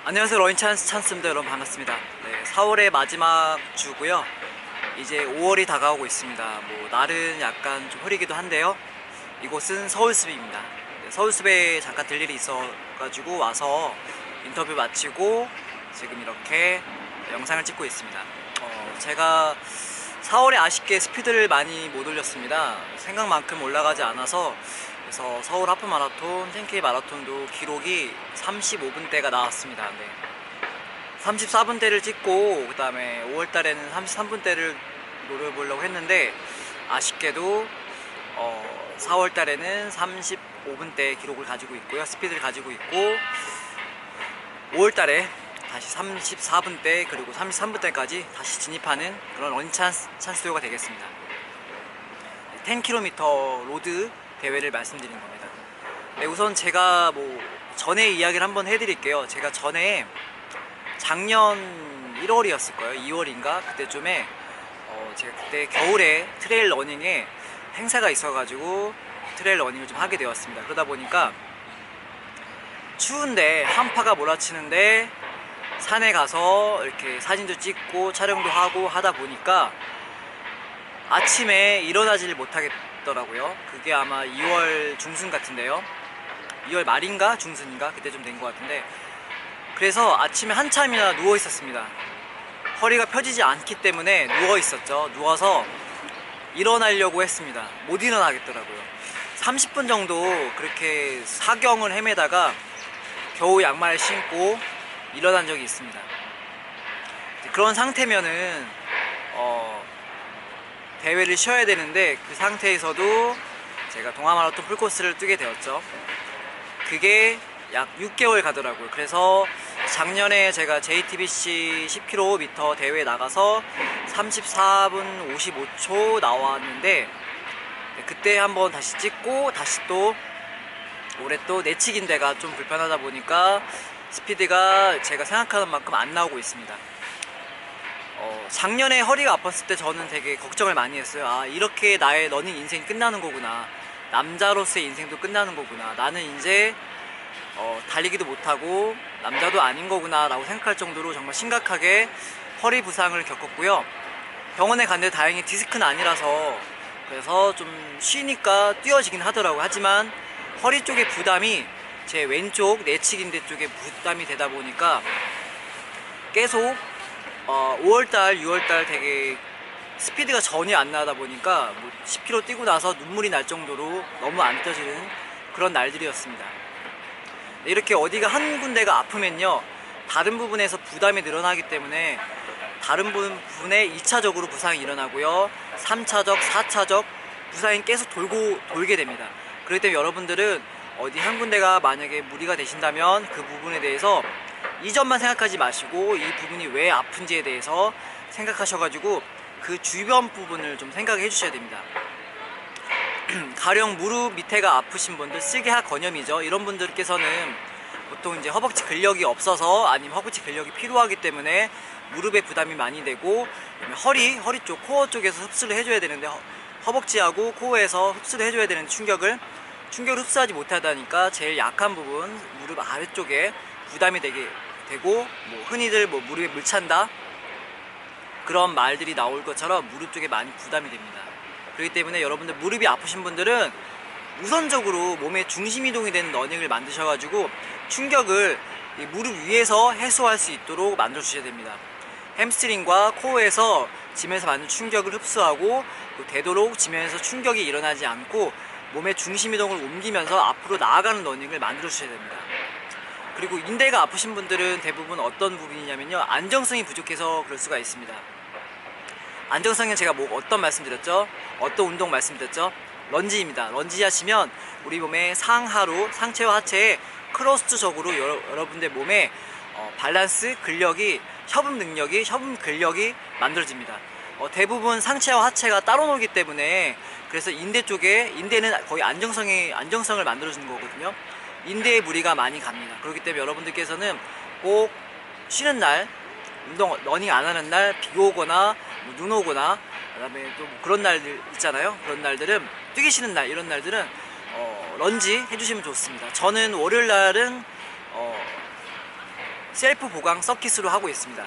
안녕하세요. 러닝 찬스입니다. 여러분 반갑습니다. 네, 4월의 마지막 주고요. 이제 5월이 다가오고 있습니다. 날은 약간 좀 흐리기도 한데요. 이곳은 서울숲입니다. 네, 서울숲에 잠깐 들 일이 있어가지고 와서 인터뷰 마치고 지금 이렇게 영상을 찍고 있습니다. 제가 4월에 아쉽게 스피드를 많이 못 올렸습니다. 생각만큼 올라가지 않아서. 그래서 서울 하프 마라톤, 10K 마라톤도 기록이 35분대가 나왔습니다. 네. 34분대를 찍고 그 다음에 5월달에는 33분대를 노려보려고 했는데 아쉽게도 4월달에는 35분대 기록을 가지고 있고요. 스피드를 가지고 있고 5월달에 다시 34분대 그리고 33분대까지 다시 진입하는 그런 러닝 찬스가 되겠습니다. 10km 로드 대회를 말씀드린 겁니다. 네, 우선 제가 전에 이야기를 한번 해드릴게요. 제가 전에 작년 1월이었을 거예요. 2월인가 그때쯤에 제가 그때 겨울에 트레일 러닝에 행사가 있어가지고 트레일 러닝을 좀 하게 되었습니다. 그러다 보니까 추운데 한파가 몰아치는데 산에 가서 이렇게 사진도 찍고 촬영도 하고 하다 보니까 아침에 일어나지를 못하겠더라고요. 그게 아마 2월 중순 같은데요. 2월 말인가 중순인가 그때 좀 된 것 같은데, 그래서 아침에 한참이나 누워 있었습니다. 허리가 펴지지 않기 때문에 누워 있었죠. 누워서 일어나려고 했습니다. 못 일어나겠더라고요. 30분 정도 그렇게 사경을 헤매다가 겨우 양말을 신고 일어난 적이 있습니다. 그런 상태면은 대회를 쉬어야 되는데 그 상태에서도 제가 동아마라톤 풀코스를 뛰게 되었죠. 그게 약 6개월 가더라고요. 그래서 작년에 제가 JTBC 10km 대회에 나가서 34분 55초 나왔는데 그때 한번 다시 찍고 다시 또 올해 또 내치기인데가 좀 불편하다 보니까 스피드가 제가 생각하는 만큼 안 나오고 있습니다. 작년에 허리가 아팠을 때 저는 되게 걱정을 많이 했어요. 아, 이렇게 나의 러닝 인생이 끝나는 거구나. 남자로서의 인생도 끝나는 거구나. 나는 이제 달리기도 못하고 남자도 아닌 거구나 라고 생각할 정도로 정말 심각하게 허리 부상을 겪었고요. 병원에 갔는데 다행히 디스크는 아니라서 그래서 좀 쉬니까 뛰어지긴 하더라고요. 하지만 허리 쪽에 부담이 제 왼쪽 내치기인대 쪽에 부담이 되다 보니까 계속 5월달 6월달 되게 스피드가 전혀 안 나다 보니까 10km 뛰고 나서 눈물이 날 정도로 너무 안 떠지는 그런 날들이었습니다. 이렇게 어디가 한 군데가 아프면요 다른 부분에서 부담이 늘어나기 때문에 다른 부분에 2차적으로 부상이 일어나고요 3차적, 4차적 부상이 계속 돌게 됩니다. 그렇기 때문에 여러분들은 어디 한 군데가 만약에 무리가 되신다면 그 부분에 대해서 이점만 생각하지 마시고 이 부분이 왜 아픈지에 대해서 생각하셔가지고 그 주변 부분을 좀 생각해 주셔야 됩니다. 가령 무릎 밑에가 아프신 분들, 쓰개하 건염이죠. 이런 분들께서는 보통 이제 허벅지 근력이 없어서 아니면 허벅지 근력이 필요하기 때문에 무릎에 부담이 많이 되고 허리 쪽, 코어 쪽에서 흡수를 해줘야 되는데 허벅지하고 코어에서 흡수를 해줘야 되는 충격을 흡수하지 못하다니까 제일 약한 부분 무릎 아래쪽에 부담이 되고 흔히들 무릎에 물 찬다 그런 말들이 나올 것처럼 무릎 쪽에 많이 부담이 됩니다. 그렇기 때문에 여러분들 무릎이 아프신 분들은 우선적으로 몸의 중심 이동이 되는 러닝을 만드셔가지고 충격을 이 무릎 위에서 해소할 수 있도록 만들어 주셔야 됩니다. 햄스트링과 코어에서 지면에서 받는 충격을 흡수하고 되도록 지면에서 충격이 일어나지 않고 몸의 중심 이동을 옮기면서 앞으로 나아가는 러닝을 만들어 주셔야 됩니다. 그리고 인대가 아프신 분들은 대부분 어떤 부분이냐면요 안정성이 부족해서 그럴 수가 있습니다. 안정성은 제가 어떤 말씀드렸죠? 어떤 운동 말씀드렸죠? 런지입니다. 런지 하시면 우리 몸의 상하로 상체와 하체에 크로스적으로 여러분들 몸에 밸런스 근력이 협음 근력이 만들어집니다. 대부분 상체와 하체가 따로 놀기 때문에 그래서 인대는 거의 안정성을 만들어주는 거거든요. 인대에 무리가 많이 갑니다. 그렇기 때문에 여러분들께서는 꼭 쉬는 날, 러닝 안 하는 날, 비 오거나 눈 오거나 그다음에 또 그런 날들 있잖아요. 그런 날들은 뛰기 싫은 날, 이런 날들은 런지 해주시면 좋습니다. 저는 월요일 날은 셀프 보강 서킷으로 하고 있습니다.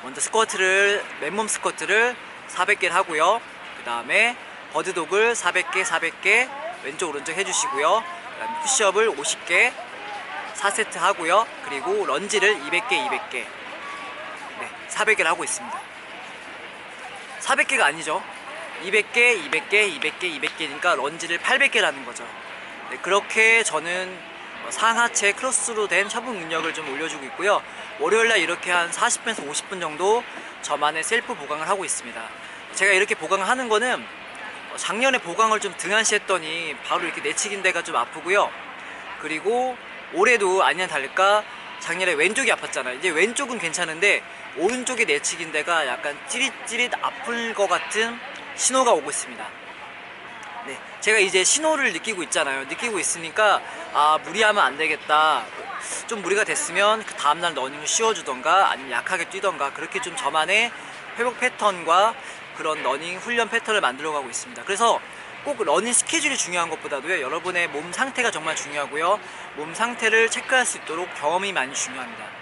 먼저 스쿼트를, 맨몸 스쿼트를 400개를 하고요. 그 다음에 버드독을 400개 400개 왼쪽 오른쪽 해주시고요. 그 다음에 푸시업을 50개 4세트 하고요. 그리고 런지를 200개 200개 400개를 하고 있습니다. 400개가 아니죠. 200개 200개 200개 200개니까 런지를 800개라는 거죠. 네, 그렇게 저는 상하체 크로스로 된 협응 능력을 좀 올려주고 있고요. 월요일날 이렇게 한 40분에서 50분 정도 저만의 셀프 보강을 하고 있습니다. 제가 이렇게 보강을 하는 거는 작년에 보강을 좀 등한시했더니 바로 이렇게 내치긴대가 좀 아프고요. 그리고 올해도 아니나 다를까 작년에 왼쪽이 아팠잖아요. 이제 왼쪽은 괜찮은데 오른쪽의 내치긴대가 약간 찌릿찌릿 아플 것 같은 신호가 오고 있습니다. 네, 제가 이제 신호를 느끼고 있잖아요. 느끼고 있으니까 무리하면 안 되겠다. 좀 무리가 됐으면 그 다음날 러닝을 쉬어주던가 아니면 약하게 뛰던가 그렇게 좀 저만의 회복 패턴과 그런 러닝 훈련 패턴을 만들어 가고 있습니다. 그래서 꼭 러닝 스케줄이 중요한 것보다도요, 여러분의 몸 상태가 정말 중요하고요. 몸 상태를 체크할 수 있도록 경험이 많이 중요합니다.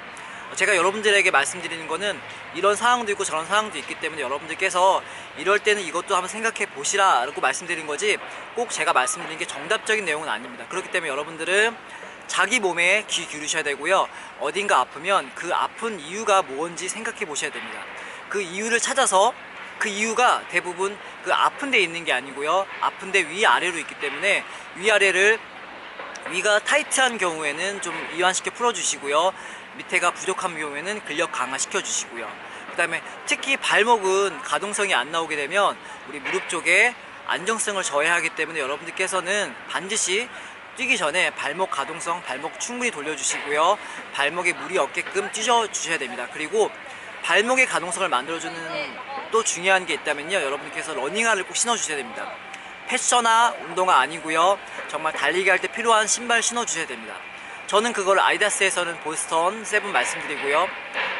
제가 여러분들에게 말씀드리는 거는 이런 상황도 있고 저런 상황도 있기 때문에 여러분들께서 이럴 때는 이것도 한번 생각해 보시라 라고 말씀드리는 거지, 꼭 제가 말씀드리는 게 정답적인 내용은 아닙니다. 그렇기 때문에 여러분들은 자기 몸에 귀 기울이셔야 되고요. 어딘가 아프면 그 아픈 이유가 뭔지 생각해 보셔야 됩니다. 그 이유를 찾아서, 그 이유가 대부분 그 아픈 데 있는 게 아니고요, 아픈 데 위아래로 있기 때문에 위가 타이트한 경우에는 좀 이완시켜 풀어주시고요, 밑에가 부족한 경우에는 근력 강화시켜 주시고요. 그 다음에 특히 발목은 가동성이 안 나오게 되면 우리 무릎 쪽에 안정성을 저해하기 때문에 여러분들께서는 반드시 뛰기 전에 발목 가동성, 발목 충분히 돌려주시고요, 발목에 무리 없게끔 뛰셔주셔야 됩니다. 그리고 발목의 가동성을 만들어주는 또 중요한 게 있다면요, 여러분께서 러닝화를 꼭 신어주셔야 됩니다. 패셔나 운동화 아니고요, 정말 달리기 할 때 필요한 신발 신어주셔야 됩니다. 저는 그걸 아디다스에서는 보스턴 7 말씀드리고요,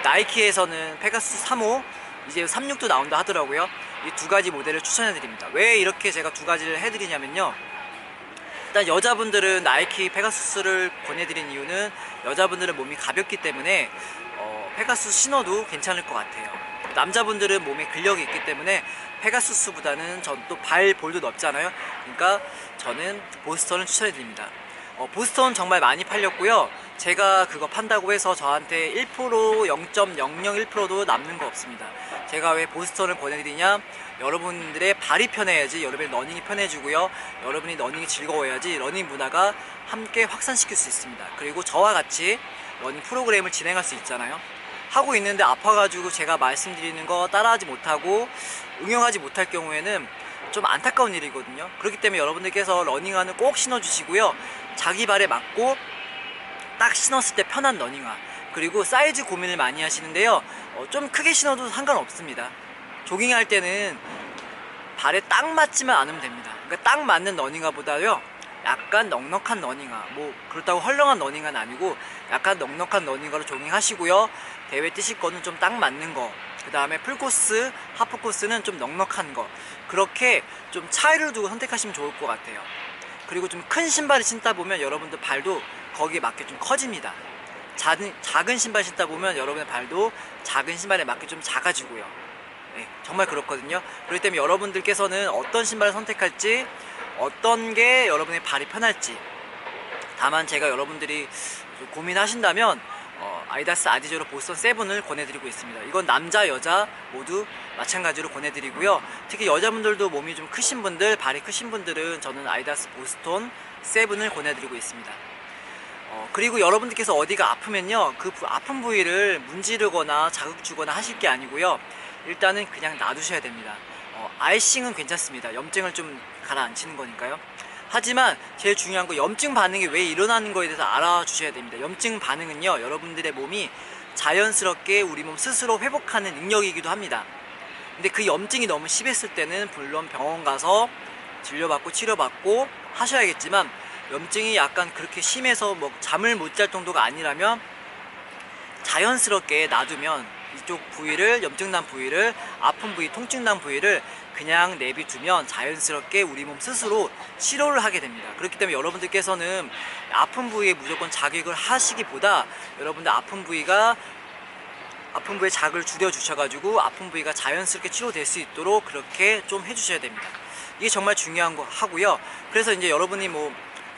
나이키에서는 페가수스 3호, 이제 36도 나온다 하더라고요. 이 두 가지 모델을 추천해 드립니다. 왜 이렇게 제가 두 가지를 해드리냐면요, 일단 여자분들은 나이키 페가수스를 권해드린 이유는 여자분들은 몸이 가볍기 때문에 페가수스 신어도 괜찮을 것 같아요. 남자분들은 몸에 근력이 있기 때문에 페가수스보다는 전 또 볼도 넓잖아요. 그러니까 저는 보스턴을 추천해 드립니다. 보스턴 정말 많이 팔렸고요. 제가 그거 판다고 해서 저한테 1%, 0.001%도 남는 거 없습니다. 제가 왜 보스턴을 권해드리냐, 여러분들의 발이 편해야지 여러분의 러닝이 편해지고요, 여러분이 러닝이 즐거워야지 러닝 문화가 함께 확산시킬 수 있습니다. 그리고 저와 같이 러닝 프로그램을 진행할 수 있잖아요. 하고 있는데 아파가지고 제가 말씀드리는 거 따라하지 못하고 응용하지 못할 경우에는 좀 안타까운 일이거든요. 그렇기 때문에 여러분들께서 러닝화는 꼭 신어주시고요, 자기 발에 맞고 딱 신었을 때 편한 러닝화, 그리고 사이즈 고민을 많이 하시는데요, 좀 크게 신어도 상관없습니다. 조깅할 때는 발에 딱 맞지만 않으면 됩니다. 그러니까 딱 맞는 러닝화보다요, 약간 넉넉한 러닝화, 뭐 그렇다고 헐렁한 러닝화는 아니고 약간 넉넉한 러닝화로 조깅하시고요, 대회 뛰실 거는 좀 딱 맞는 거, 그 다음에 풀코스, 하프코스는 좀 넉넉한 거, 그렇게 좀 차이를 두고 선택하시면 좋을 것 같아요. 그리고 좀 큰 신발을 신다 보면 여러분들 발도 거기에 맞게 좀 커집니다. 작은 신발 신다 보면 여러분의 발도 작은 신발에 맞게 좀 작아지고요. 네, 정말 그렇거든요. 그렇기 때문에 여러분들께서는 어떤 신발을 선택할지, 어떤 게 여러분의 발이 편할지, 다만 제가 여러분들이 고민하신다면 아디다스 아디조로 보스턴 7을 권해드리고 있습니다. 이건 남자 여자 모두 마찬가지로 권해드리고요, 특히 여자분들도 몸이 좀 크신 분들, 발이 크신 분들은 저는 아디다스 보스턴 7을 권해드리고 있습니다. 그리고 여러분들께서 어디가 아프면요, 그 아픈 부위를 문지르거나 자극 주거나 하실 게 아니고요, 일단은 그냥 놔두셔야 됩니다. 아이싱은 괜찮습니다. 염증을 좀 가라앉히는 거니까요. 하지만 제일 중요한 거, 염증 반응이 왜 일어나는 거에 대해서 알아주셔야 됩니다. 염증 반응은요, 여러분들의 몸이 자연스럽게 우리 몸 스스로 회복하는 능력이기도 합니다. 근데 그 염증이 너무 심했을 때는 물론 병원 가서 진료받고 치료받고 하셔야겠지만, 염증이 약간 그렇게 심해서 뭐 잠을 못 잘 정도가 아니라면 자연스럽게 놔두면 이쪽 부위를, 염증난 부위를, 아픈 부위, 통증난 부위를 그냥 내비두면 자연스럽게 우리 몸 스스로 치료를 하게 됩니다. 그렇기 때문에 여러분들께서는 아픈 부위에 무조건 자극을 하시기보다 여러분들 아픈 부위에 자극을 줄여 주셔가지고 아픈 부위가 자연스럽게 치료될 수 있도록 그렇게 좀 해주셔야 됩니다. 이게 정말 중요한 거 하고요. 그래서 이제 여러분이 뭐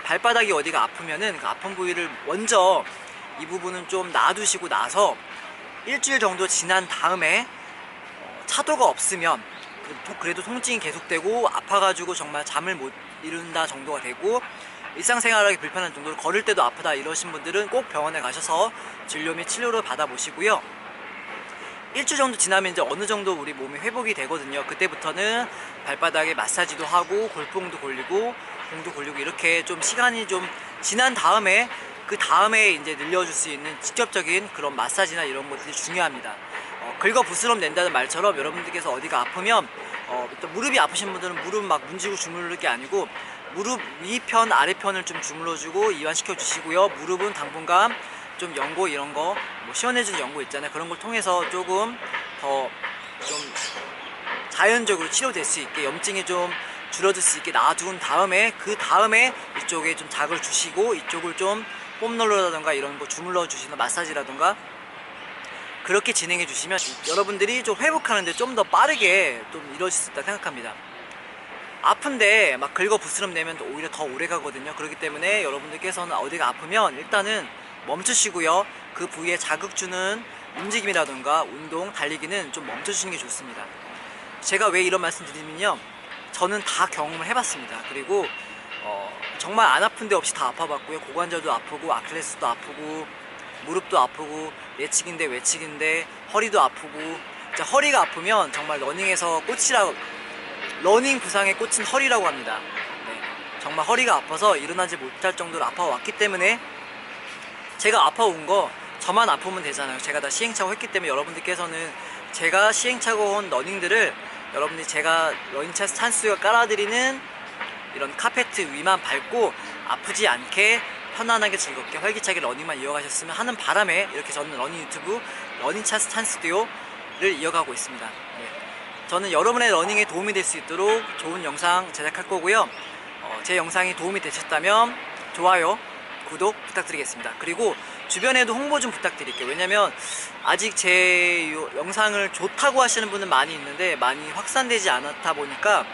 발바닥이 어디가 아프면은 그 아픈 부위를 먼저 이 부분은 좀 놔두시고 나서 일주일 정도 지난 다음에 차도가 없으면 그래도 통증이 계속되고 아파가지고 정말 잠을 못 이룬다 정도가 되고 일상생활하기 불편한 정도로 걸을 때도 아프다 이러신 분들은 꼭 병원에 가셔서 진료 및 치료를 받아보시고요. 일주일 정도 지나면 이제 어느 정도 우리 몸이 회복이 되거든요. 그때부터는 발바닥에 마사지도 하고 골봉도 골리고 공도 골리고 이렇게 좀 시간이 좀 지난 다음에 그 다음에 이제 늘려줄 수 있는 직접적인 그런 마사지나 이런 것들이 중요합니다. 긁어 부스럼 낸다는 말처럼 여러분들께서 어디가 아프면 또 무릎이 아프신 분들은 무릎 막 문지고 주물르는 게 아니고 무릎 위편 아래편을 좀 주물러주고 이완시켜 주시고요. 무릎은 당분간 좀 연고 이런 거 뭐 시원해지는 연고 있잖아요. 그런 걸 통해서 조금 더 좀 자연적으로 치료될 수 있게 염증이 좀 줄어들 수 있게 놔둔 다음에 그 다음에 이쪽에 좀 자극을 주시고 이쪽을 좀 뽐널러라던가 이런 거 주물러 주시는 마사지라던가 그렇게 진행해 주시면 여러분들이 좀 회복하는데 좀 더 빠르게 좀 이루어질 수 있다 생각합니다. 아픈데 막 긁어 부스럼 내면 오히려 더 오래 가거든요. 그렇기 때문에 여러분들께서는 어디가 아프면 일단은 멈추시고요. 그 부위에 자극 주는 움직임이라던가 운동, 달리기는 좀 멈춰주시는 게 좋습니다. 제가 왜 이런 말씀 드리면요, 저는 다 경험을 해봤습니다. 그리고 정말 안 아픈 데 없이 다 아파봤고요. 고관절도 아프고 아킬레스도 아프고 무릎도 아프고 내치기인데 외치기인데 허리도 아프고 진짜 허리가 아프면 정말 러닝에서 러닝 부상에 꽂힌 허리라고 합니다. 네, 정말 허리가 아파서 일어나지 못할 정도로 아파왔기 때문에 제가 아파온 거 저만 아프면 되잖아요. 제가 다 시행착오 했기 때문에 여러분들께서는 제가 시행착오 온 러닝들을 여러분들이 제가 러닝 찬스가 깔아드리는 이런 카페트 위만 밟고 아프지 않게 편안하게 즐겁게 활기차게 러닝만 이어가셨으면 하는 바람에 이렇게 저는 러닝 유튜브 러닝 찬스 스튜디오를 이어가고 있습니다. 네. 저는 여러분의 러닝에 도움이 될 수 있도록 좋은 영상 제작할 거고요. 제 영상이 도움이 되셨다면 좋아요, 구독 부탁드리겠습니다. 그리고 주변에도 홍보 좀 부탁드릴게요. 왜냐면 아직 제 영상을 좋다고 하시는 분은 많이 있는데 많이 확산되지 않았다 보니까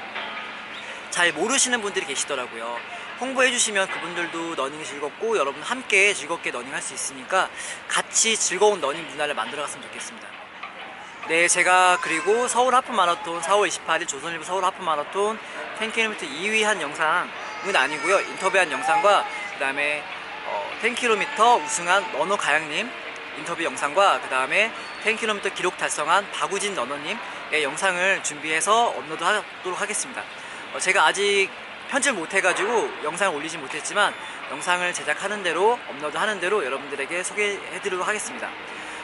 잘 모르시는 분들이 계시더라고요. 홍보해 주시면 그분들도 러닝이 즐겁고 여러분 함께 즐겁게 러닝할 수 있으니까 같이 즐거운 러닝 문화를 만들어 갔으면 좋겠습니다. 네, 제가 그리고 서울 하프 마라톤 4월 28일 조선일보 서울 하프 마라톤 10km 2위 한 영상은 아니고요. 인터뷰한 영상과 그 다음에 10km 우승한 러너 가양님 인터뷰 영상과 그 다음에 10km 기록 달성한 박우진 러너님의 영상을 준비해서 업로드하도록 하겠습니다. 제가 아직 편집 못해가지고 영상을 올리지 못했지만 영상을 제작하는 대로 업로드하는 대로 여러분들에게 소개해드리도록 하겠습니다.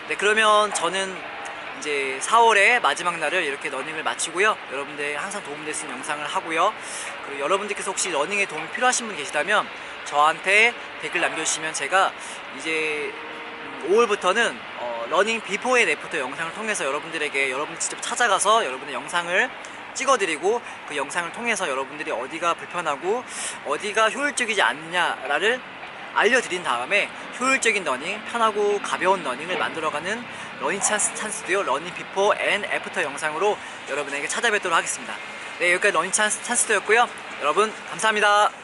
네, 그러면 저는 이제 4월의 마지막 날을 이렇게 러닝을 마치고요. 여러분들 항상 도움될 수 있는 영상을 하고요. 그리고 여러분들께서 혹시 러닝에 도움이 필요하신 분 계시다면 저한테 댓글 남겨주시면 제가 이제 5월부터는 러닝 비포 앤 애프터 영상을 통해서 여러분들에게 여러분 직접 찾아가서 여러분의 영상을 찍어드리고 그 영상을 통해서 여러분들이 어디가 불편하고 어디가 효율적이지 않느냐를 알려드린 다음에 효율적인 러닝, 편하고 가벼운 러닝을 만들어가는 러닝 찬스튜디오 러닝 비포 앤 애프터 영상으로 여러분에게 찾아뵙도록 하겠습니다. 네, 여기까지 러닝 찬스튜디오였고요. 여러분 감사합니다.